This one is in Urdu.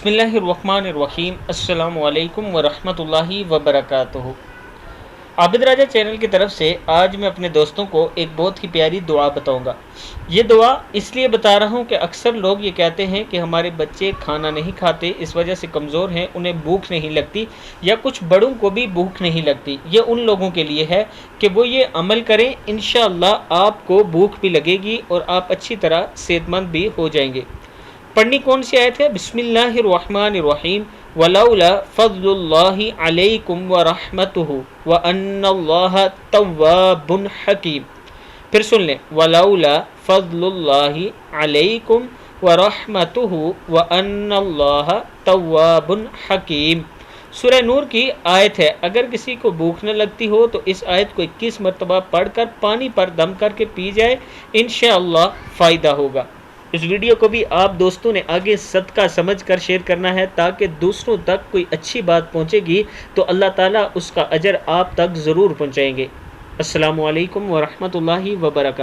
بسم اللہ الرحمن الرحیم۔ السلام علیکم ورحمۃ اللہ وبرکاتہ۔ عابد راجہ چینل کی طرف سے آج میں اپنے دوستوں کو ایک بہت ہی پیاری دعا بتاؤں گا۔ یہ دعا اس لیے بتا رہا ہوں کہ اکثر لوگ یہ کہتے ہیں کہ ہمارے بچے کھانا نہیں کھاتے، اس وجہ سے کمزور ہیں، انہیں بھوک نہیں لگتی، یا کچھ بڑوں کو بھی بھوک نہیں لگتی۔ یہ ان لوگوں کے لیے ہے کہ وہ یہ عمل کریں، انشاءاللہ آپ کو بھوک بھی لگے گی اور آپ اچھی طرح صحت مند بھی ہو جائیں گے۔ پڑھنی کون سی آیت ہے؟ بسم اللہ الرحمن الرحیم۔ ولولا فضل اللہ علیکم ورحمتہ وان اللہ تواب حکیم۔ پھر سن لیں، ولولا فضل اللہ علیکم ورحمتہ وان اللہ تواب حکیم۔ سورہ نور کی آیت ہے۔ اگر کسی کو بھوک نہ لگتی ہو تو اس آیت کو 21 مرتبہ پڑھ کر پانی پر دم کر کے پی جائے، انشاءاللہ فائدہ ہوگا۔ اس ویڈیو کو بھی آپ دوستوں نے آگے صدقہ سمجھ کر شیئر کرنا ہے، تاکہ دوسروں تک کوئی اچھی بات پہنچے گی تو اللہ تعالیٰ اس کا اجر آپ تک ضرور پہنچائیں گے۔ السلام علیکم ورحمۃ اللہ وبرکاتہ۔